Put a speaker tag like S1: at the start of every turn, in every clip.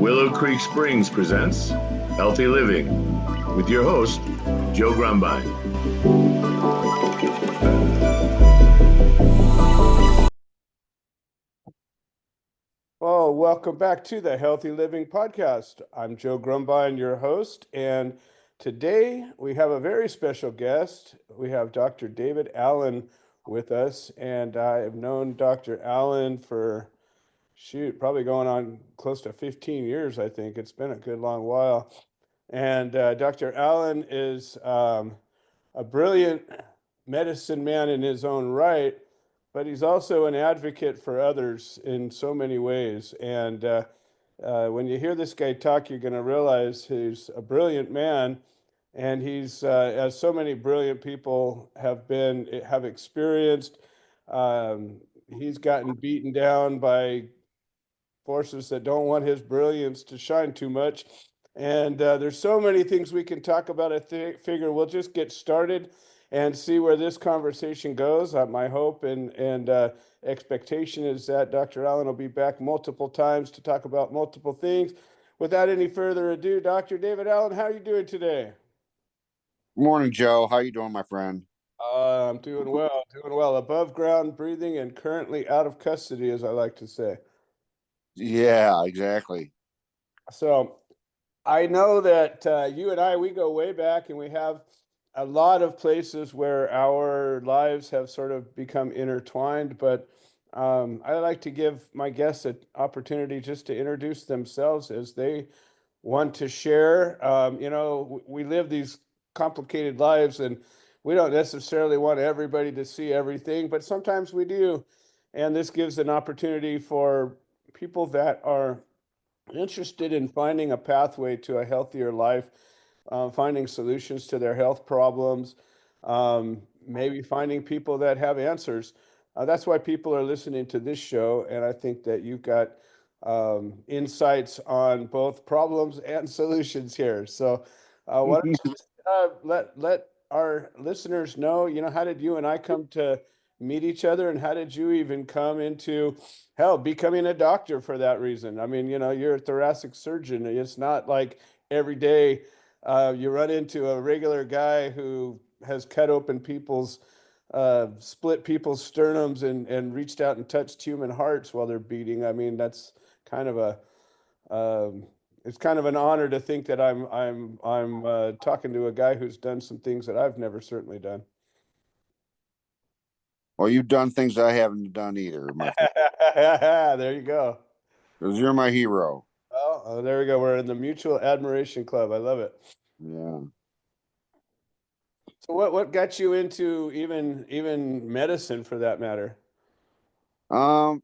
S1: Willow Creek Springs presents Healthy Living with your host, Joe Grumbine.
S2: Well, welcome back to the Healthy Living Podcast. I'm Joe Grumbine, your host, and today we have a very special guest. We have Dr. David Allen with us, and I have known Dr. Allen for, probably going on close to 15 years, I think. It's been a good long while. And Dr. Allen is a brilliant medicine man in his own right, but he's also an advocate for others in so many ways. And when you hear this guy talk, you're going to realize he's a brilliant man, and he's as so many brilliant people have experienced. He's gotten beaten down by forces that don't want his brilliance to shine too much. And there's so many things we can talk about. Figure we'll just get started and see where this conversation goes. My hope and expectation is that Dr. Allen will be back multiple times to talk about multiple things. Without any further ado, Dr. David Allen, how are you doing today?
S3: Morning, Joe. How you doing, my friend?
S2: I'm doing well. Above ground breathing and currently out of custody, as I like to say.
S3: Yeah, exactly.
S2: So I know that you and we go way back, and we have a lot of places where our lives have sort of become intertwined. But I like to give my guests an opportunity just to introduce themselves as they want to share. We live these complicated lives, and we don't necessarily want everybody to see everything, but sometimes we do. And this gives an opportunity for people that are interested in finding a pathway to a healthier life, finding solutions to their health problems, maybe finding people that have answers. That's why people are listening to this show, and I think that you've got insights on both problems and solutions here. So, why don't you just let our listeners know, how did you and I come to meet each other, and how did you even come into becoming a doctor for that reason? I mean, you're a thoracic surgeon. It's not like every day you run into a regular guy who has cut open split people's sternums and reached out and touched human hearts while they're beating. I mean, that's kind of it's kind of an honor to think that I'm talking to a guy who's done some things that I've never certainly done.
S3: Well, you've done things I haven't done either, my friend.
S2: There you go.
S3: Because you're my hero.
S2: Oh, there we go. We're in the mutual admiration club. I love it.
S3: Yeah.
S2: So what got you into even medicine for that matter?
S3: I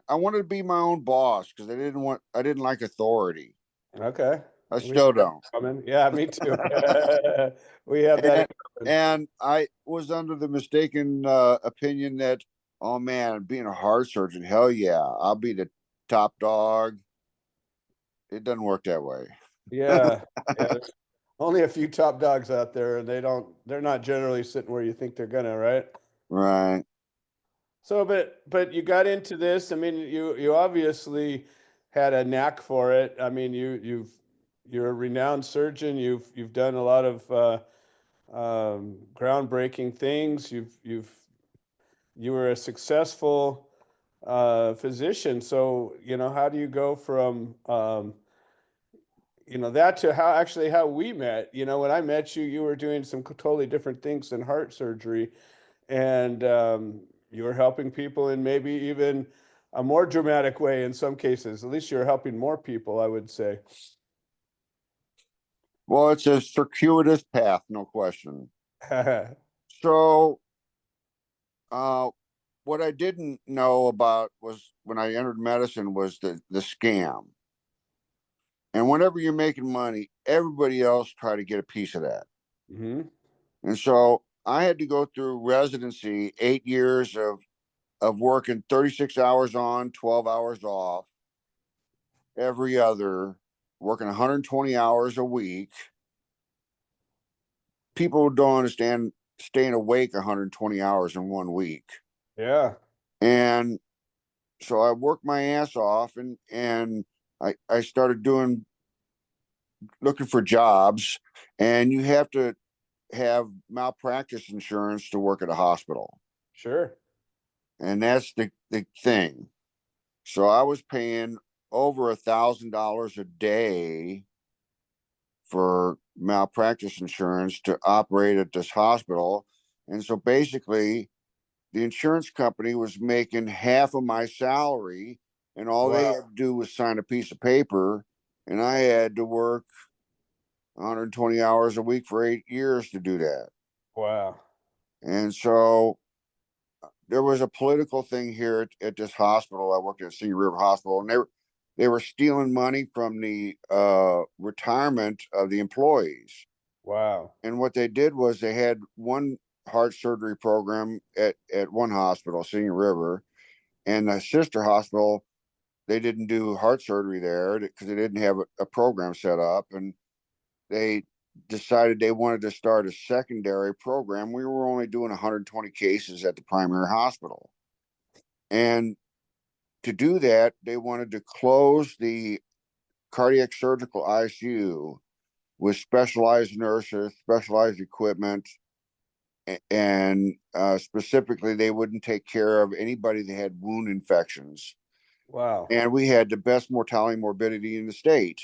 S3: wanted to be my own boss because I didn't like authority.
S2: Okay.
S3: I
S2: We have
S3: still
S2: that in
S3: don't.
S2: common. Yeah, me too. We have that in common.
S3: And I was under the mistaken opinion that, oh man, being a heart surgeon, hell yeah, I'll be the top dog. It doesn't work that way.
S2: Yeah. Yeah. There's only a few top dogs out there, and they're not generally sitting where you think they're gonna, right?
S3: Right.
S2: So, but you got into this. I mean, you obviously had a knack for it. I mean, you're a renowned surgeon. You've done a lot of groundbreaking things. You were a successful physician. So, how do you go from that to how we met? When I met you, you were doing some totally different things than heart surgery, and you were helping people in maybe even a more dramatic way in some cases. At least you're helping more people, I would say.
S3: Well, it's a circuitous path, no question. So, uh, what I didn't know about was when I entered medicine was the scam. And whenever you're making money, everybody else try to get a piece of that.
S2: Hmm.
S3: And so I had to go through residency, 8 years of working 36 hours on, 12 hours off, every other, working 120 hours a week. People don't understand staying awake 120 hours in 1 week.
S2: Yeah.
S3: And so I worked my ass off and I started looking for jobs, and you have to have malpractice insurance to work at a hospital.
S2: Sure.
S3: And that's the thing. So I was paying over $1,000 a day for malpractice insurance to operate at this hospital. And so basically, the insurance company was making half of my salary, and all they
S2: Wow.
S3: had to do was sign a piece of paper, and I had to work 120 hours a week for 8 years to do that.
S2: Wow.
S3: And so there was a political thing here at this hospital. I worked at Senior River Hospital, and they were stealing money from the retirement of the employees.
S2: Wow.
S3: And what they did was they had one heart surgery program at one hospital, Senior River, and the sister hospital, they didn't do heart surgery there because they didn't have a program set up, and they decided they wanted to start a secondary program. We were only doing 120 cases at the primary hospital, and to do that, they wanted to close the cardiac surgical ICU with specialized nurses, specialized equipment, and specifically, they wouldn't take care of anybody that had wound infections.
S2: Wow.
S3: And we had the best mortality and morbidity in the state.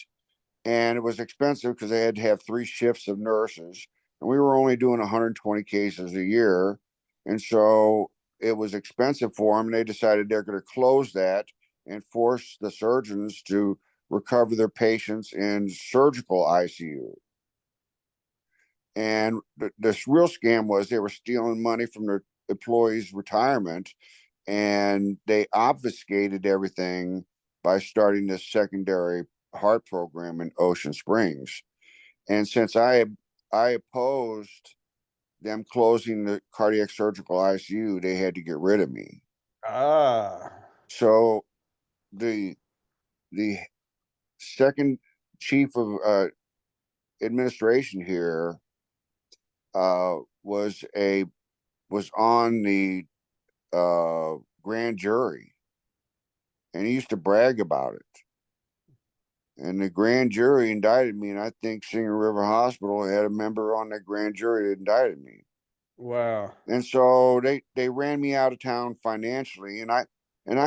S3: And it was expensive because they had to have 3 shifts of nurses. And we were only doing 120 cases a year. And so it was expensive for them. And they decided they're going to close that and force the surgeons to recover their patients in surgical ICU. And this real scam was they were stealing money from their employees' retirement, and they obfuscated everything by starting this secondary heart program in Ocean Springs. And since I opposed them closing the cardiac surgical ICU, they had to get rid of me.
S2: Ah.
S3: So the the second chief of administration here was on the grand jury, and he used to brag about it. And the grand jury indicted me, and I think Senior River Hospital had a member on that grand jury that indicted me.
S2: Wow.
S3: And so they ran me out of town financially, and I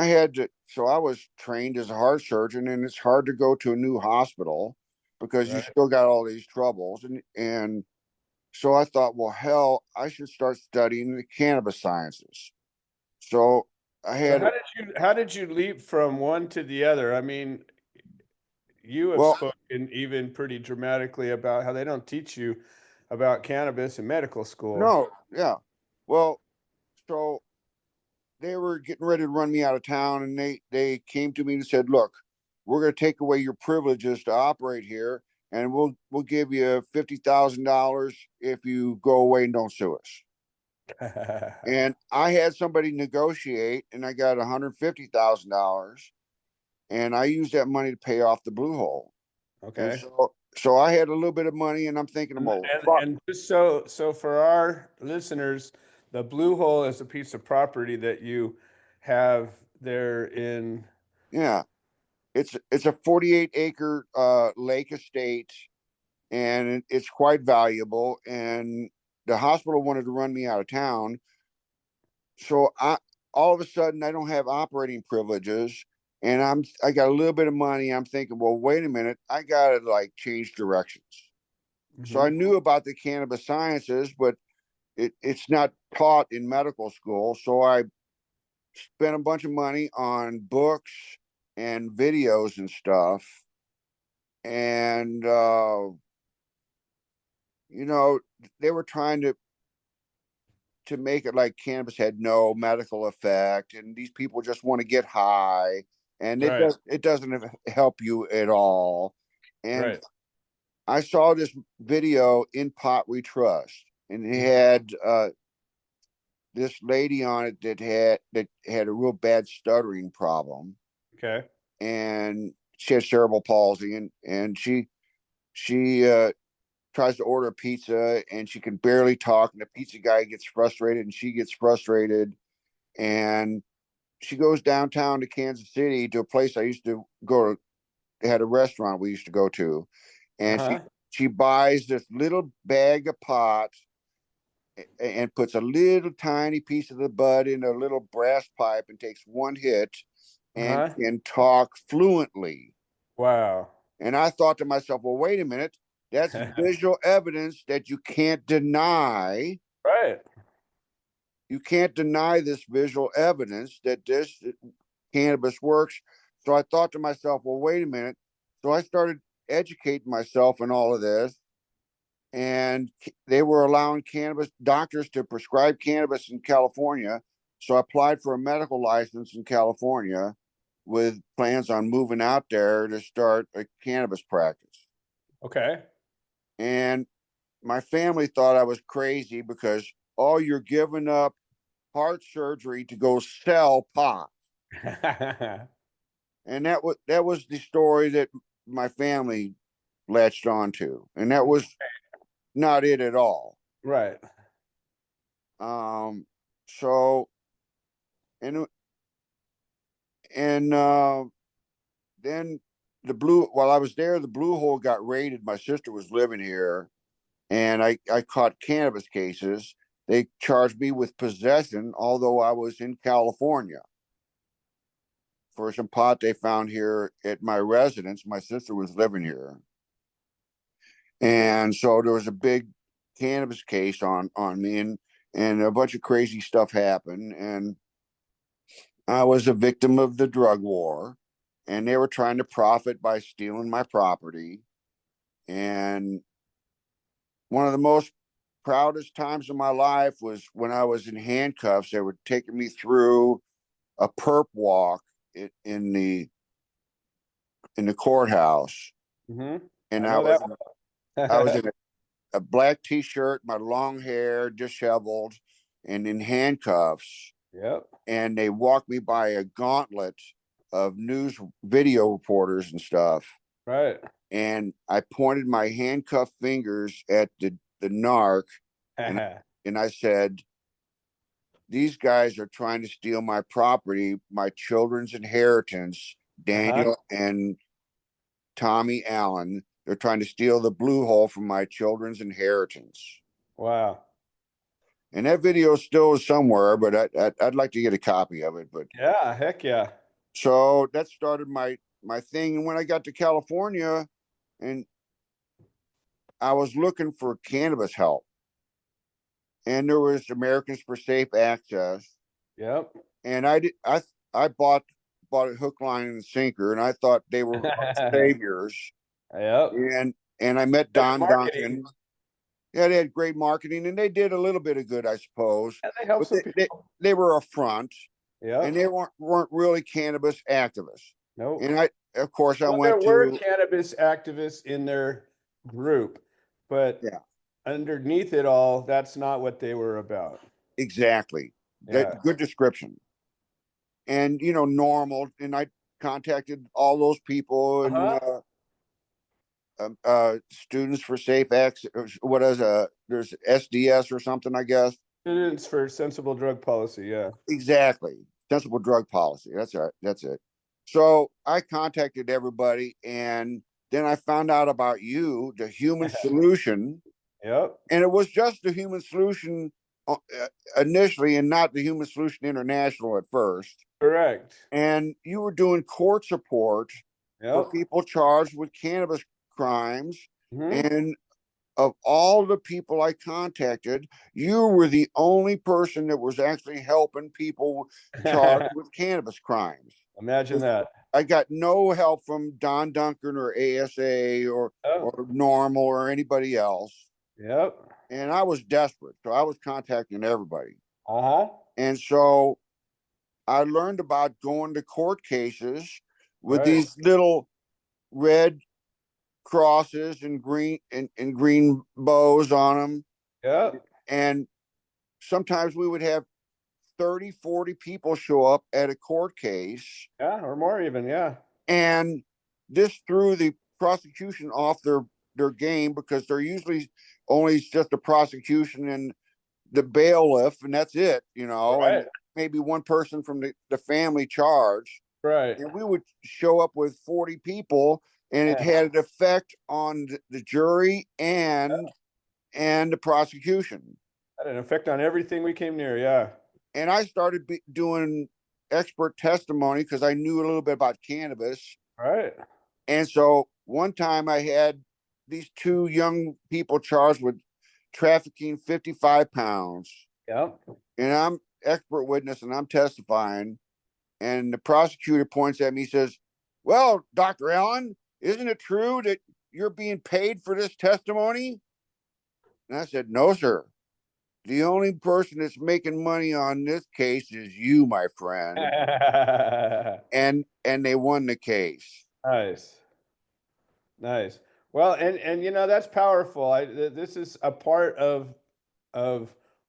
S3: had to. So I was trained as a heart surgeon, and it's hard to go to a new hospital because you
S2: Right.
S3: still got all these troubles. And so I thought, well, hell, I should start studying the cannabis sciences. So I
S2: So
S3: had,
S2: how did you leap from one to the other? I mean, you have
S3: well,
S2: spoken even pretty dramatically about how they don't teach you about cannabis in medical school.
S3: no, yeah. Well, so they were getting ready to run me out of town, and they came to me and said, look, we're going to take away your privileges to operate here, and we'll give you $50,000 if you go away and don't sue us. And I had somebody negotiate, and I got $150,000, and I used that money to pay off the blue hole. And
S2: Okay.
S3: so I had a little bit of money, and I'm thinking,
S2: And,
S3: well,
S2: and
S3: fuck.
S2: and just so for our listeners, the Blue Hole is a piece of property that you have there in.
S3: Yeah, it's a 48-acre lake estate, and it's quite valuable. And the hospital wanted to run me out of town, so I all of a sudden I don't have operating privileges, and I got a little bit of money. I'm thinking, well, wait a minute, I gotta like change directions. So I
S2: Mhm.
S3: knew about the cannabis sciences, but it's not taught in medical school. So I spent a bunch of money on books and videos and stuff. And you know, they were trying to make it like cannabis had no medical effect, and these people just want to get high, and
S2: Right.
S3: it doesn't help you at all. And
S2: Right.
S3: I saw this video, In Pot We Trust, and it
S2: Mhm.
S3: had this lady on it that had a real bad stuttering problem,
S2: Okay.
S3: and she has cerebral palsy, and she tries to order a pizza, and she can barely talk, and the pizza guy gets frustrated, and she gets frustrated, and she goes downtown to Kansas City to a place I used to go had a restaurant we used to go to, and
S2: Uh-huh.
S3: she buys this little bag of pot and puts a little tiny piece of the bud in a little brass pipe and takes one hit and
S2: Uh-huh.
S3: can talk fluently.
S2: Wow.
S3: And I thought to myself, well, wait a minute, that's visual evidence that you can't deny.
S2: Right.
S3: You can't deny this visual evidence that this cannabis works. So I thought to myself, well, wait a minute. So I started educating myself in all of this, and they were allowing cannabis doctors to prescribe cannabis in California. So I applied for a medical license in California with plans on moving out there to start a cannabis practice.
S2: Okay.
S3: And my family thought I was crazy because, oh, you're giving up heart surgery to go sell pot. And that was the story that my family latched onto, and that was not it at all.
S2: Right.
S3: So and then while I was there, the Blue Hole got raided. My sister was living here, and I caught cannabis cases. They charged me with possession, although I was in California, for some pot they found here at my residence. My sister was living here. And so there was a big cannabis case on me, and a bunch of crazy stuff happened. And I was a victim of the drug war, and they were trying to profit by stealing my property. And one of the most proudest times of my life was when I was in handcuffs. They were taking me through a perp walk in the courthouse,
S2: Mm-hmm.
S3: and
S2: I know that
S3: I was
S2: one.
S3: in a black t-shirt, my long hair disheveled, and in handcuffs.
S2: Yep.
S3: And they walked me by a gauntlet of news video reporters and stuff.
S2: Right.
S3: And I pointed my handcuffed fingers at the narc, and I said, these guys are trying to steal my property, my children's inheritance, Daniel and Tommy Allen. They're trying to steal the Blue Hole from my children's inheritance.
S2: Wow.
S3: And that video still is somewhere, but I'd like to get a copy of it. But
S2: yeah, heck yeah.
S3: So that started my thing. And when I got to California, and I was looking for cannabis help, and there was Americans for Safe Access.
S2: Yep.
S3: And I bought a hook, line, and sinker, and I thought they were saviors.
S2: Yep.
S3: And I met Don Duncan. Yeah, they had great marketing, and they did a little bit of good, I suppose.
S2: And they helped some people.
S3: They were a front.
S2: Yeah.
S3: And they weren't really cannabis activists.
S2: No.
S3: And I went
S2: there were cannabis activists in their group, but underneath it all, that's not what they were about.
S3: Exactly. That good description. And normal. And I contacted all those people and Students for Safe Access. What is there's SDS or something, I guess.
S2: Students for Sensible Drug Policy. Yeah.
S3: Exactly. Sensible Drug Policy. That's right. That's it. So I contacted everybody, and then I found out about you, the Human Solution.
S2: Yep.
S3: And it was just the Human Solution initially, and not the Human Solution International at first.
S2: Correct.
S3: And you were doing court support for people charged with cannabis crimes. And of all the people I contacted, you were the only person that was actually helping people charged with cannabis crimes.
S2: Imagine that.
S3: I got no help from Don Duncan or ASA or Normal or anybody else.
S2: Yep.
S3: And I was desperate, so I was contacting everybody.
S2: Uh-huh.
S3: And so I learned about going to court cases with these little red crosses and green bows on them.
S2: Yeah.
S3: And sometimes we would have 30, 40 people show up at a court case.
S2: Yeah, or more even, yeah.
S3: And this threw the prosecution off their game, because they're usually only just a prosecution and the bailiff, and that's it, and maybe one person from the family charged.
S2: Right.
S3: and we would show up with 40 people, and it had an effect on the jury and the prosecution.
S2: Had an effect on everything we came near. Yeah.
S3: And I started doing expert testimony because I knew a little bit about cannabis.
S2: Right.
S3: And so one time I had these two young people charged with trafficking 55 pounds.
S2: Yeah.
S3: And I'm expert witness and I'm testifying. And the prosecutor points at me, says, "Well, Dr. Allen, isn't it true that you're being paid for this testimony?" And I said, "No, sir. The only person that's making money on this case is you, my friend." And they won the case.
S2: Nice. Nice. Well, and that's powerful. This is a part of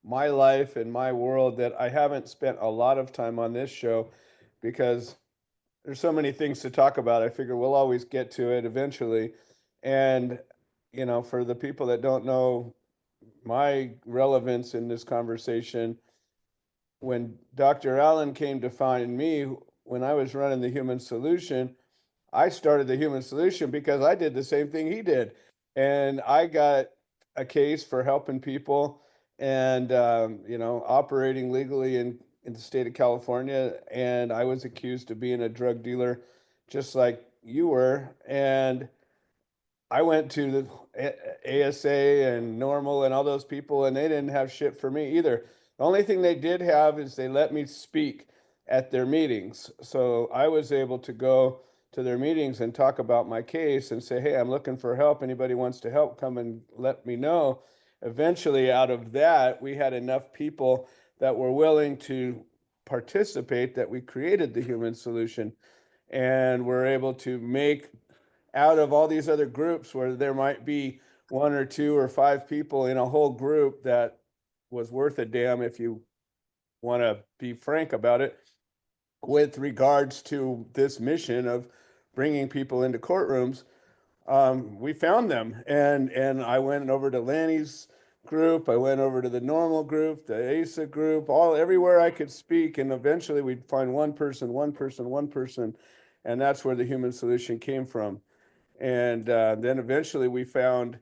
S2: my life and my world that I haven't spent a lot of time on this show because there's so many things to talk about. I figure we'll always get to it eventually. And for the people that don't know my relevance in this conversation, when Dr. Allen came to find me when I was running the Human Solution, I started the Human Solution because I did the same thing he did. And I got a case for helping people and, operating legally in the state of California. And I was accused of being a drug dealer, just like you were. And I went to the ASA and Normal and all those people, and they didn't have shit for me either. The only thing they did have is they let me speak at their meetings. So I was able to go to their meetings and talk about my case and say, hey, I'm looking for help. Anybody wants to help, come and let me know. Eventually, out of that, we had enough people that were willing to participate that we created the Human Solution and we're able to make out of all these other groups where there might be one or two or five people in a whole group that was worth a damn, if you want to be frank about it, with regards to this mission of bringing people into courtrooms. We found them, and I went over to Lanny's group. I went over to the Normal group, the ASA group, all everywhere I could speak, and eventually we'd find one person, one person, one person, and that's where the Human Solution came from. And then eventually we found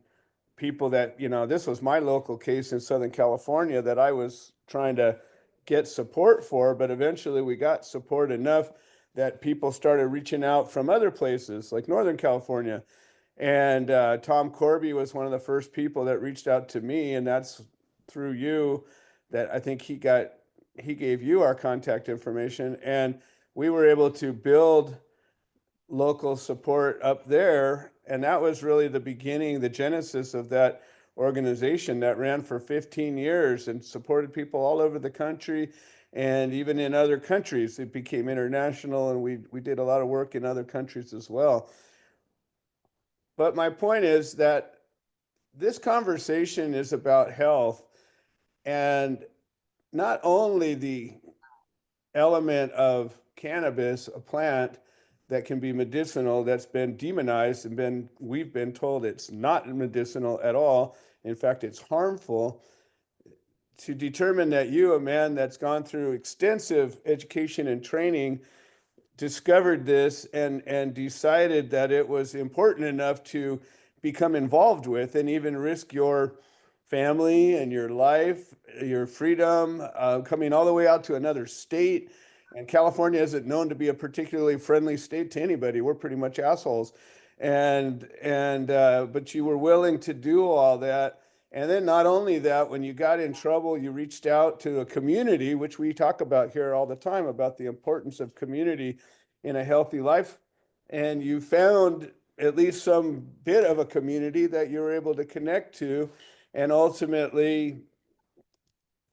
S2: people that, this was my local case in Southern California that I was trying to get support for, but eventually we got support enough that people started reaching out from other places like Northern California. And Tom Corby was one of the first people that reached out to me, and that's through you that I think he gave you our contact information, and we were able to build local support up there. And that was really the beginning, the genesis of that organization that ran for 15 years and supported people all over the country and even in other countries. It became international, and we did a lot of work in other countries as well. But my point is that this conversation is about health and not only the element of cannabis, a plant that can be medicinal, that's been demonized and we've been told it's not medicinal at all. In fact, it's harmful. To determine that you, a man that's gone through extensive education and training, discovered this and decided that it was important enough to become involved with and even risk your family and your life, your freedom, coming all the way out to another state. And California isn't known to be a particularly friendly state to anybody. We're pretty much assholes. But you were willing to do all that. And then not only that, when you got in trouble, you reached out to a community, which we talk about here all the time about the importance of community in a healthy life. And you found at least some bit of a community that you were able to connect to and ultimately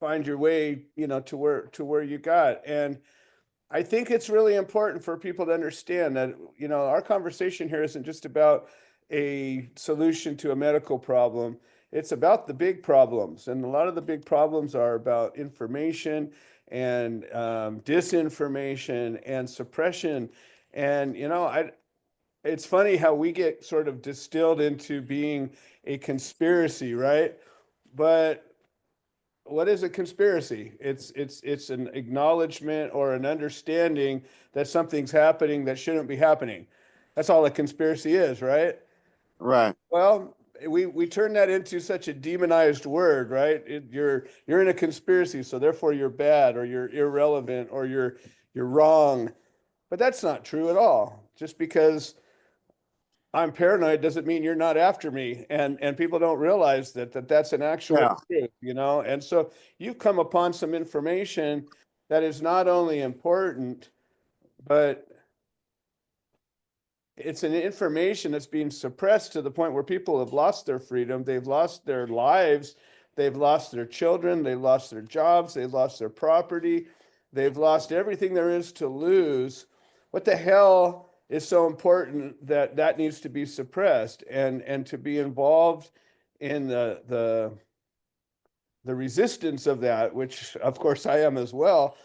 S2: find your way, to where you got. And I think it's really important for people to understand that, our conversation here isn't just about a solution to a medical problem. It's about the big problems. And a lot of the big problems are about information and disinformation and suppression. And, it's funny how we get sort of distilled into being a conspiracy, right? But what is a conspiracy? It's an acknowledgement or an understanding that something's happening that shouldn't be happening. That's all a conspiracy is, right?
S3: Right.
S2: Well, we turn that into such a demonized word, right? You're in a conspiracy, so therefore you're bad or you're irrelevant or you're wrong. But that's not true at all. Just because I'm paranoid doesn't mean you're not after me. And people don't realize that's an actual
S3: Yeah.
S2: truth, you know? And so you've come upon some information that is not only important, but it's an information that's being suppressed to the point where people have lost their freedom, they've lost their lives, they've lost their children, they've lost their jobs, they've lost their property, they've lost everything there is to lose. What the hell is so important that that needs to be suppressed and to be involved in the resistance of that, which of course I am as well,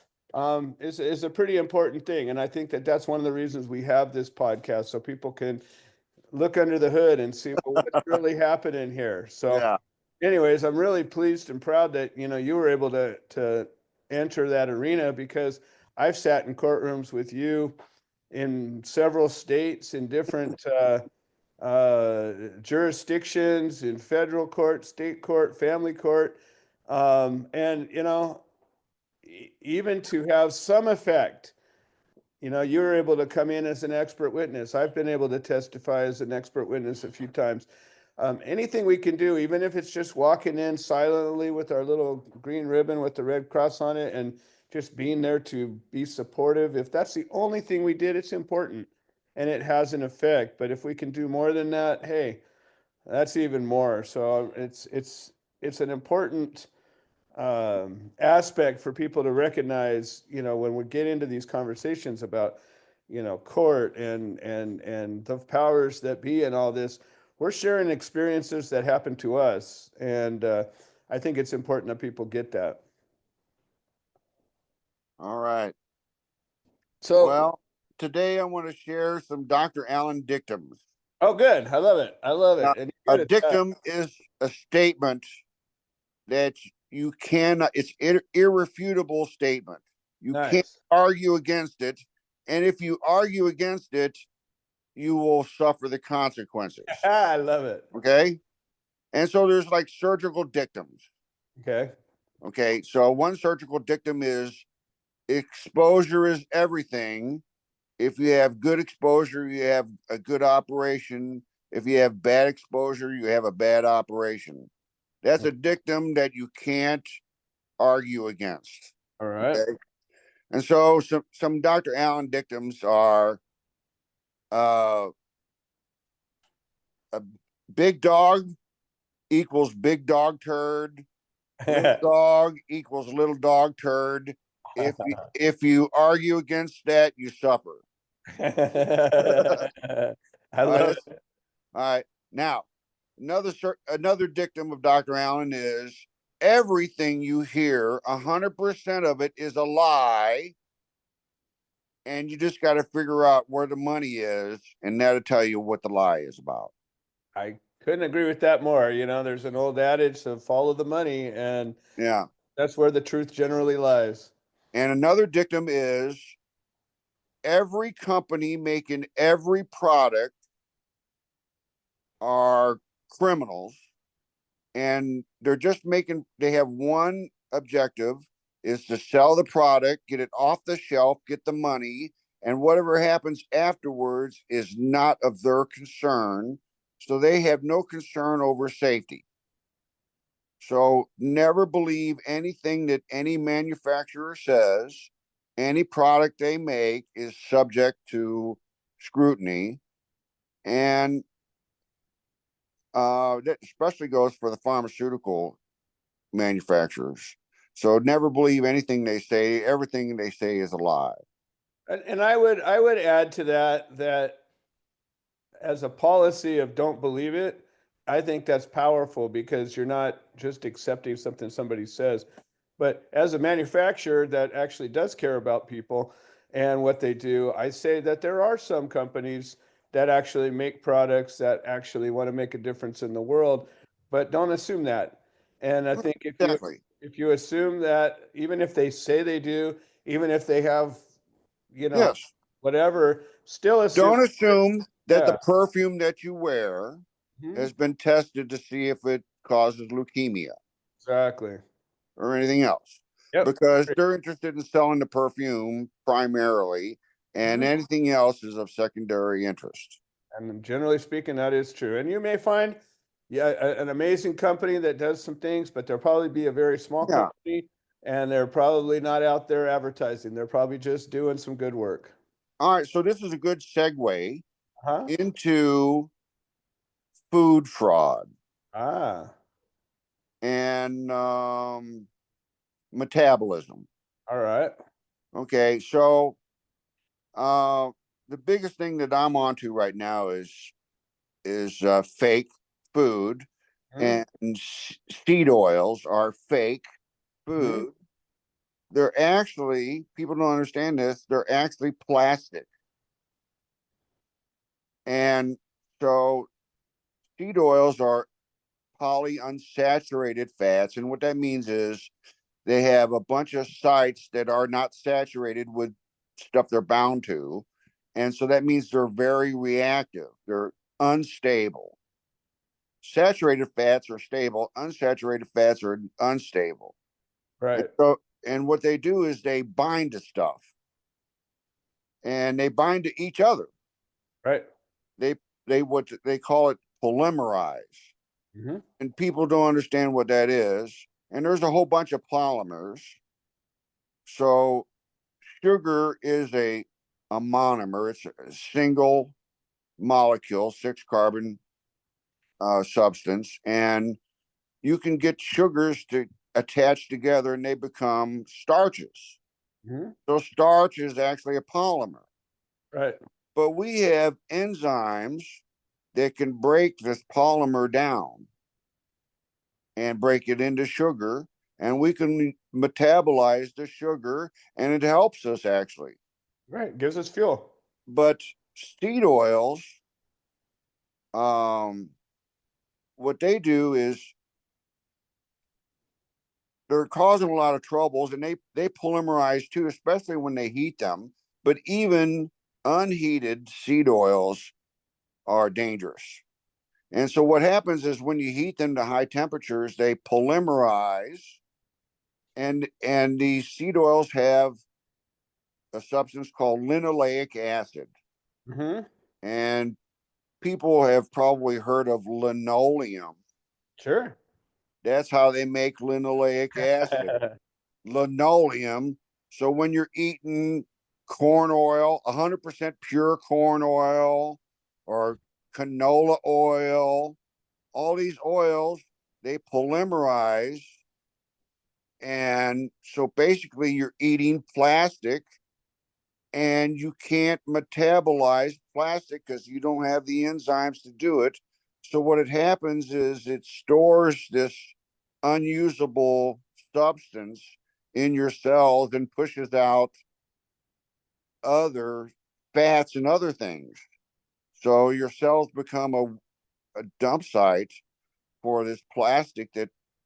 S2: is a pretty important thing. And I think that that's one of the reasons we have this podcast, so people can look under the hood and see, well, what's really happening here. So,
S3: Yeah.
S2: anyways, I'm really pleased and proud that you were able to enter that arena, because I've sat in courtrooms with you in several states in different jurisdictions, in federal court, state court, family court. And, even to have some effect, you were able to come in as an expert witness. I've been able to testify as an expert witness a few times. Anything we can do, even if it's just walking in silently with our little green ribbon with the red cross on it and just being there to be supportive, if that's the only thing we did, it's important and it has an effect. But if we can do more than that, hey, that's even more. So it's an important aspect for people to recognize, when we get into these conversations about, court and the powers that be and all this, we're sharing experiences that happen to us. And I think it's important that people get that.
S3: All right.
S2: So,
S3: Well, today I want to share some Dr. Allen dictums.
S2: oh, good. I love it. I love it.
S3: Now,
S2: And
S3: a
S2: you're good at that.
S3: dictum is a statement that you cannot, it's irrefutable statement. You can't
S2: Nice.
S3: argue against it. And if you argue against it, you will suffer the consequences.
S2: I love it.
S3: Okay. And so there's like surgical dictums.
S2: Okay.
S3: Okay. So one surgical dictum is exposure is everything. If you have good exposure, you have a good operation. If you have bad exposure, you have a bad operation. That's a dictum that you can't argue against.
S2: All right.
S3: Okay. And so some Dr. Allen dictums are a big dog equals big dog turd. Little dog equals little dog turd. If you argue against that, you suffer.
S2: I
S3: All right,
S2: love it.
S3: all right. Now, another dictum of Dr. Allen is everything you hear, 100% of it is a lie, and you just got to figure out where the money is, and that'll tell you what the lie is about.
S2: I couldn't agree with that more. There's an old adage of follow the money, and
S3: Yeah.
S2: that's where the truth generally lies.
S3: And another dictum is every company making every product are criminals, and they have one objective, is to sell the product, get it off the shelf, get the money, and whatever happens afterwards is not of their concern. So they have no concern over safety. So never believe anything that any manufacturer says. Any product they make is subject to scrutiny. And that especially goes for the pharmaceutical manufacturers. So never believe anything they say. Everything they say is a lie.
S2: And I would add to that as a policy of don't believe it, I think that's powerful, because you're not just accepting something somebody says, but as a manufacturer that actually does care about people and what they do, I say that there are some companies that actually make products that actually want to make a difference in the world, but don't assume that. And I think if you
S3: Exactly.
S2: if you assume that, even if they say they do, even if they have,
S3: Yes.
S2: whatever, still assume.
S3: Don't assume that the
S2: Yeah.
S3: perfume that you wear
S2: Mhm.
S3: has been tested to see if it causes leukemia
S2: Exactly.
S3: or anything else,
S2: Yep.
S3: because they're interested in selling the perfume primarily, and
S2: Mhm.
S3: anything else is of secondary interest.
S2: And generally speaking, that is true. And you may find, yeah, an amazing company that does some things, but they'll probably be a very small
S3: Yeah.
S2: company, and they're probably not out there advertising. They're probably just doing some good work.
S3: All right. So this is a good segue
S2: Huh?
S3: into food fraud
S2: Ah,
S3: and metabolism.
S2: all right.
S3: Okay. So uh, the biggest thing that I'm onto right now is fake food,
S2: Mhm.
S3: and seed oils are fake
S2: Mhm.
S3: food. They're actually, people don't understand this, they're actually plastic. And so seed oils are polyunsaturated fats. And what that means is they have a bunch of sites that are not saturated with stuff they're bound to. And so that means they're very reactive, they're unstable. Saturated fats are stable, unsaturated fats are unstable. And
S2: Right.
S3: so, and what they do is they bind to stuff, and they bind to each other.
S2: Right.
S3: They what they call it polymerize,
S2: Mhm.
S3: and people don't understand what that is. And there's a whole bunch of polymers. So sugar is a monomer. It's a single molecule, six carbon substance, and you can get sugars to attach together, and they become starches.
S2: Mhm.
S3: So starch is actually a polymer.
S2: Right.
S3: But we have enzymes that can break this polymer down and break it into sugar, and we can metabolize the sugar, and it helps us actually.
S2: Right. Gives us fuel.
S3: But seed oils, um, what they do is they're causing a lot of troubles, and they polymerize too, especially when they heat them. But even unheated seed oils are dangerous. And so what happens is when you heat them to high temperatures, they polymerize, and these seed oils have a substance called linoleic acid.
S2: Mhm.
S3: And people have probably heard of linoleum.
S2: Sure.
S3: That's how they make linoleic acid. Linoleum. So when you're eating corn oil, 100% pure corn oil, or canola oil, all these oils, they polymerize. And so basically, you're eating plastic, and you can't metabolize plastic because you don't have the enzymes to do it. So what it happens is it stores this unusable substance in your cells and pushes out other fats and other things. So your cells become a dump site for this plastic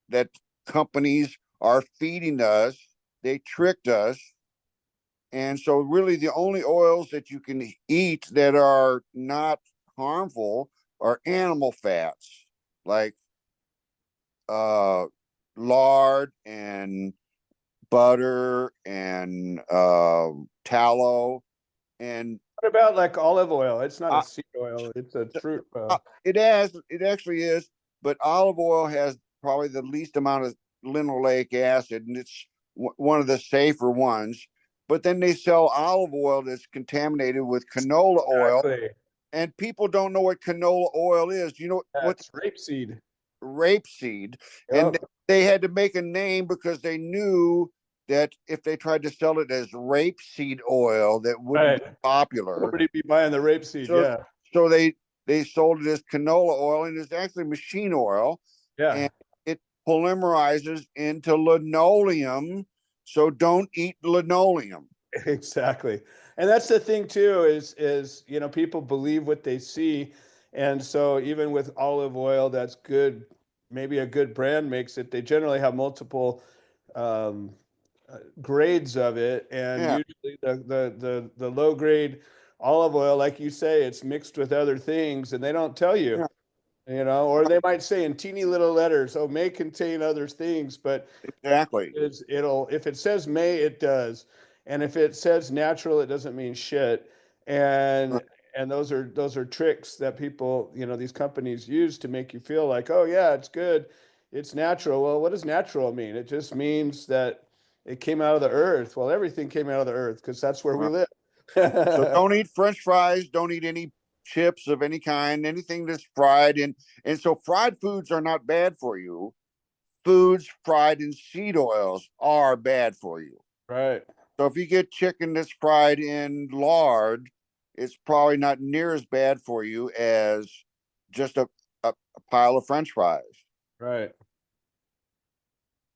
S3: that companies are feeding us. They tricked us. And so really the only oils that you can eat that are not harmful are animal fats, like uh lard and butter and tallow. And
S2: What about like olive oil? It's not a
S3: uh,
S2: seed oil, it's a fruit oil.
S3: it actually is, but olive oil has probably the least amount of linoleic acid, and it's one of the safer ones. But then they sell olive oil that's contaminated with canola oil,
S2: Exactly.
S3: and people don't know what canola oil is. You know what?
S2: That's rapeseed.
S3: Rapeseed. And
S2: Yep.
S3: they had to make a name because they knew that if they tried to sell it as rapeseed oil, that wouldn't
S2: Right.
S3: be popular.
S2: Nobody be buying the rapeseed.
S3: So
S2: Yeah.
S3: so they sold it as canola oil, and it's actually machine oil,
S2: Yeah.
S3: and it polymerizes into linoleum. So don't eat linoleum.
S2: Exactly. And that's the thing too, is people believe what they see. And so even with olive oil that's good, maybe a good brand makes it, they generally have multiple grades of it, and
S3: Yeah,
S2: usually the low grade olive oil, like you say, it's mixed with other things, and they don't tell you,
S3: yeah,
S2: or they might say in teeny little letters, "Oh, may contain other things," but
S3: exactly.
S2: it'll if it says may, it does, and if it says natural, it doesn't mean shit. And
S3: Right.
S2: those are tricks that people, these companies use to make you feel like, oh yeah, it's good, it's natural. Well, what does natural mean? It just means that it came out of the earth. Well, everything came out of the earth because that's where we
S3: Right.
S2: live.
S3: So don't eat French fries. Don't eat any chips of any kind. Anything that's fried, and so fried foods are not bad for you. Foods fried in seed oils are bad for you.
S2: Right.
S3: So if you get chicken that's fried in lard, it's probably not near as bad for you as just a pile of French fries.
S2: Right.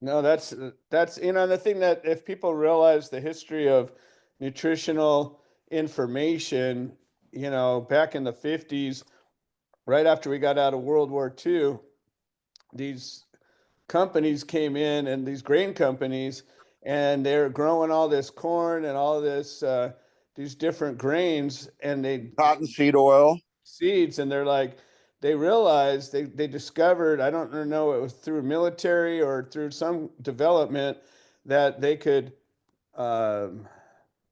S2: No, that's the thing, that if people realize the history of nutritional information, back in the 50s, right after we got out of World War II, these companies came in, and these grain companies, and they're growing all this corn and all this these different grains, and
S3: Cottonseed oil.
S2: seeds, and they realized, they discovered, I don't know, it was through military or through some development, that they could um,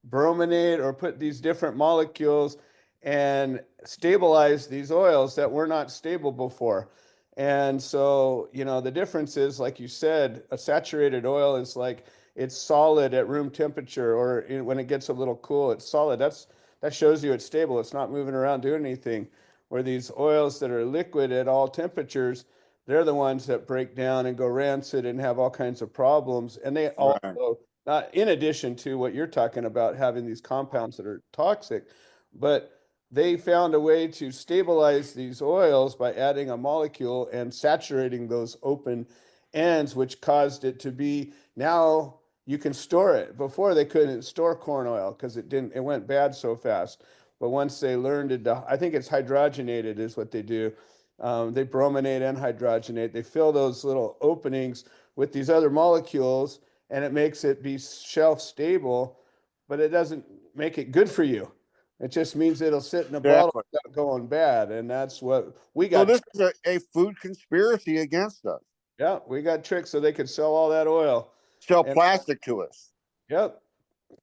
S2: brominate or put these different molecules and stabilize these oils that were not stable before. And so, the difference is, like you said, a saturated oil is like, it's solid at room temperature, or when it gets a little cool, it's solid. That shows you it's stable. It's not moving around doing anything. Where these oils that are liquid at all temperatures, they're the ones that break down and go rancid and have all kinds of problems. And they
S3: Right.
S2: also, not in addition to what you're talking about, having these compounds that are toxic, but they found a way to stabilize these oils by adding a molecule and saturating those open ends, which caused it to be, now you can store it. Before, they couldn't store corn oil because it went bad so fast. But once they learned it, I think it's hydrogenated is what they do. They brominate and hydrogenate. They fill those little openings with these other molecules, and it makes it be shelf stable, but it doesn't make it good for you. It just means it'll sit in a bottle
S3: Exactly.
S2: without going bad. And that's what we
S3: So
S2: got.
S3: this is a food conspiracy against us.
S2: Yeah, we got tricked so they could sell all that oil.
S3: Sell
S2: And
S3: plastic to us.
S2: yep,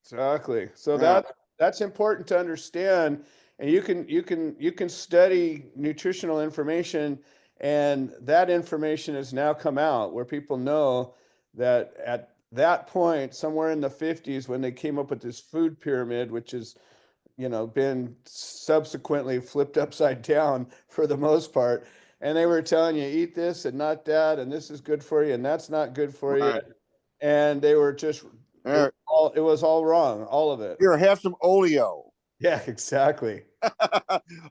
S2: exactly. So
S3: Yeah.
S2: that's important to understand. And you can study nutritional information, and that information has now come out where people know that at that point, somewhere in the 50s, when they came up with this food pyramid, which has, been subsequently flipped upside down for the most part, and they were telling you, eat this and not that, and this is good for you and that's not good for you,
S3: Right.
S2: and they were just,
S3: Here,
S2: it was all wrong, all of it.
S3: here, have some oleo.
S2: Yeah, exactly.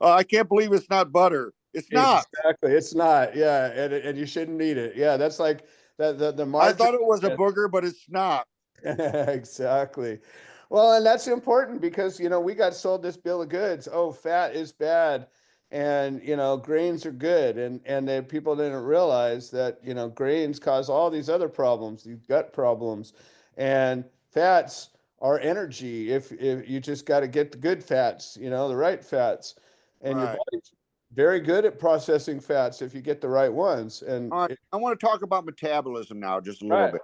S3: Oh, I can't believe it's not butter. It's not.
S2: Exactly. It's not. Yeah, and you shouldn't eat it. Yeah, that's like the
S3: I
S2: margarine.
S3: thought it was a booger, but it's not.
S2: Exactly. Well, and that's important because, we got sold this bill of goods. Oh, fat is bad, and, grains are good, and people didn't realize that, grains cause all these other problems, these gut problems, and fats are energy. If you just got to get the good fats, the right fats, and your
S3: Right.
S2: body's very good at processing fats if you get the right ones. And
S3: All right. I want to talk about metabolism now just a little
S2: right,
S3: bit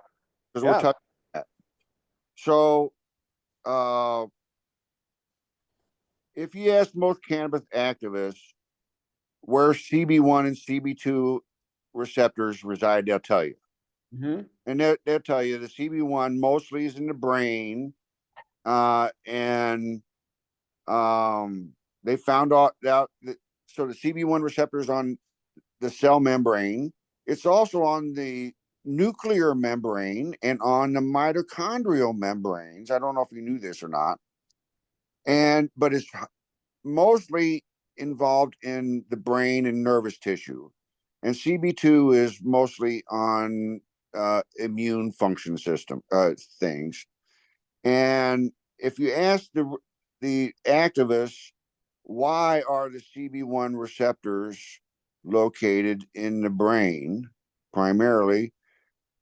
S3: because we're
S2: yeah.
S3: touching that. So, uh, if you ask most cannabis activists where CB1 and CB2 receptors reside, they'll tell you.
S2: Hmm.
S3: And they'll tell you the CB1 mostly is in the brain. And they found out that so the CB1 receptors on the cell membrane. It's also on the nuclear membrane and on the mitochondrial membranes. I don't know if you knew this or not. But it's mostly involved in the brain and nervous tissue. And CB2 is mostly on immune function system things. And if you ask the activists, why are the CB1 receptors located in the brain primarily?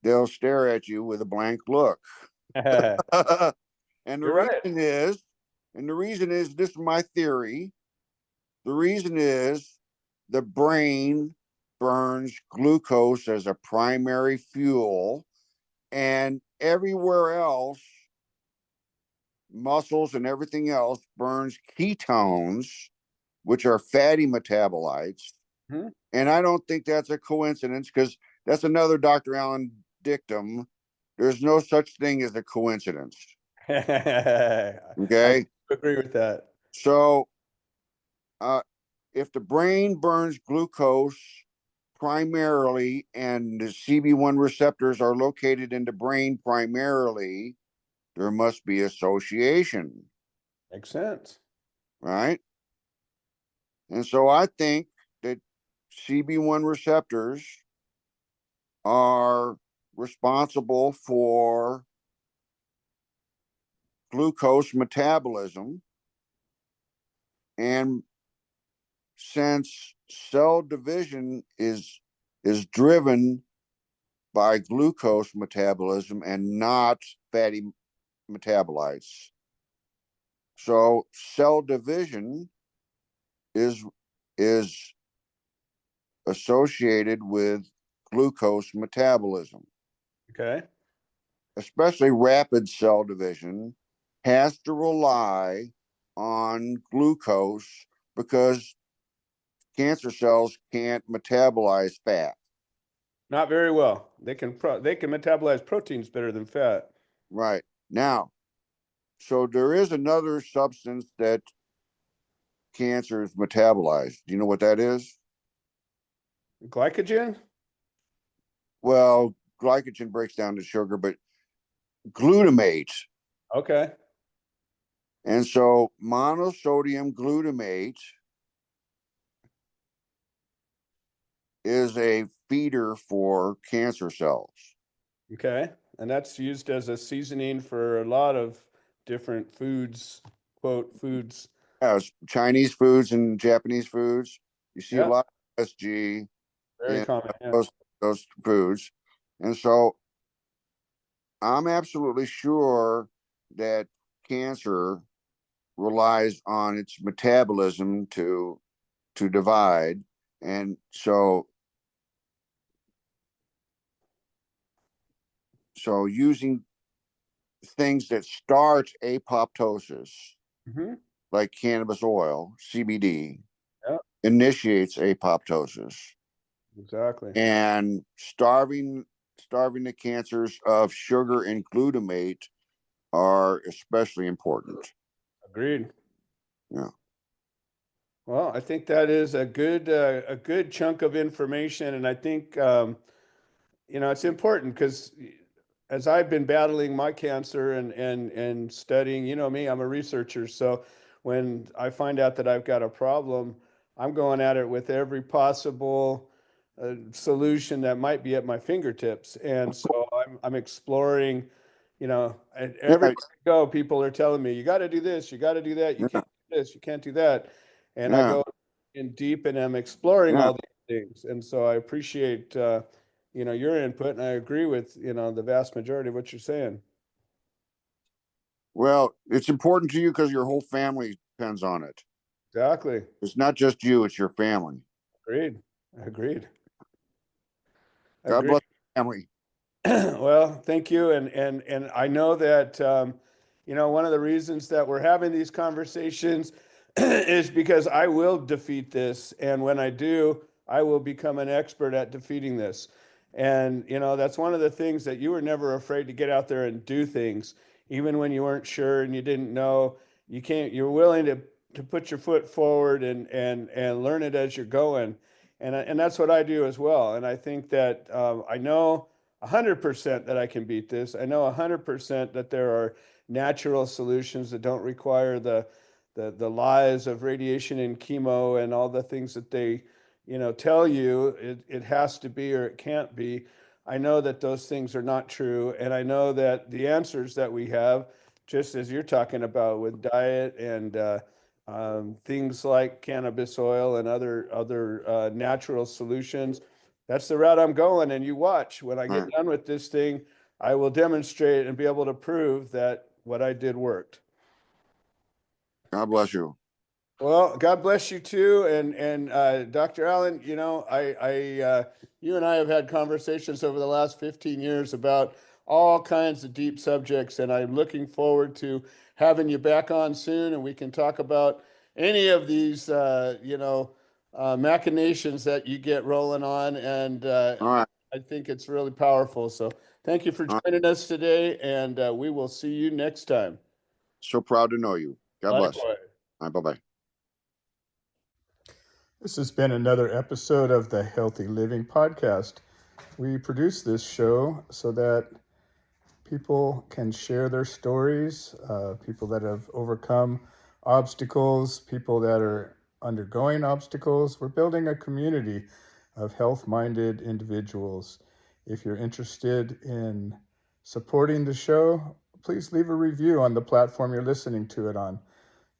S3: they'll stare at you with a blank look. And the
S2: You're right.
S3: reason is, this is my theory. The reason is the brain burns glucose as a primary fuel, and everywhere else, muscles and everything else burns ketones, which are fatty metabolites.
S2: Mhm.
S3: And I don't think that's a coincidence, because that's another Dr. Allen dictum. There's no such thing as a coincidence.
S2: I
S3: Okay.
S2: agree with that.
S3: So if the brain burns glucose primarily and the CB1 receptors are located in the brain primarily, there must be association,
S2: Makes sense.
S3: right? And so I think that CB1 receptors are responsible for glucose metabolism. And since cell division is driven by glucose metabolism and not fatty metabolites, so cell division is is associated with glucose metabolism.
S2: Okay.
S3: Especially rapid cell division has to rely on glucose, because cancer cells can't metabolize fat.
S2: Not very well. They can metabolize proteins better than fat.
S3: Right. Now, so there is another substance that cancers metabolize. Do you know what that is?
S2: Glycogen?
S3: Well, glycogen breaks down to sugar, but glutamate.
S2: Okay.
S3: And so monosodium glutamate is a feeder for cancer cells.
S2: Okay. And that's used as a seasoning for a lot of different foods, quote, foods.
S3: As Chinese foods and Japanese foods, you see a
S2: Yeah.
S3: lot of SG
S2: Very
S3: in
S2: common. Yeah.
S3: those foods. And so I'm absolutely sure that cancer relies on its metabolism to divide. And so using things that start apoptosis,
S2: Mm-hmm.
S3: like cannabis oil, CBD,
S2: Yeah.
S3: initiates apoptosis.
S2: Exactly.
S3: And starving the cancers of sugar and glutamate are especially important.
S2: Agreed.
S3: Yeah.
S2: Well, I think that is a good chunk of information, and I think it's important because as I've been battling my cancer and studying, you know me, I'm a researcher. So when I find out that I've got a problem, I'm going at it with every possible solution that might be at my fingertips. And so I'm exploring, and everywhere
S3: Yeah.
S2: I go, people are telling me, you got to do this, you got to do that, you
S3: Yeah.
S2: can't do this, you can't do that. And I
S3: Yeah.
S2: go in deep and I'm exploring
S3: Yeah.
S2: all these things. And so I appreciate your input, and I agree with, the vast majority of what you're saying.
S3: Well, it's important to you because your whole family depends on it.
S2: Exactly.
S3: It's not just you, it's your family.
S2: Agreed. Agreed.
S3: God
S2: Agreed.
S3: bless the family.
S2: Well, thank you. And I know that, one of the reasons that we're having these conversations is because I will defeat this. And when I do, I will become an expert at defeating this. And, that's one of the things that you were never afraid to get out there and do things, even when you weren't sure and you didn't know. You're willing to put your foot forward and learn it as you're going. And that's what I do as well. And I think that I know 100% that I can beat this. I know 100% that there are natural solutions that don't require the lies of radiation and chemo and all the things that they, tell you it has to be or it can't be. I know that those things are not true, and I know that the answers that we have, just as you're talking about with diet and things like cannabis oil and other natural solutions, that's the route I'm going. And you watch, when I
S3: All
S2: get
S3: right.
S2: done with this thing, I will demonstrate and be able to prove that what I did worked.
S3: God bless you.
S2: Well, God bless you too, and Dr. Allen. You know, you and I have had conversations over the last 15 years about all kinds of deep subjects, and I'm looking forward to having you back on soon, and we can talk about any of these, machinations that you get rolling on, and
S3: All right.
S2: I think it's really powerful. So, thank you for
S3: All right.
S2: joining us today, and we will see you next time.
S3: So proud to know you. God bless.
S2: Likewise.
S3: All right. Bye-bye.
S2: This has been another episode of the Healthy Living Podcast. We produce this show so that people can share their stories, people that have overcome obstacles, people that are undergoing obstacles. We're building a community of health-minded individuals. If you're interested in supporting the show, please leave a review on the platform you're listening to it on.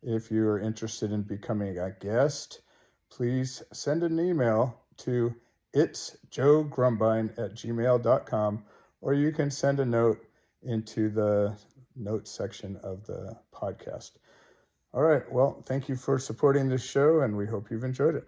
S2: If you are interested in becoming a guest, please send an email to itsjoegrumbine@gmail.com, or you can send a note into the notes section of the podcast. All right. Well, thank you for supporting this show, and we hope you've enjoyed it.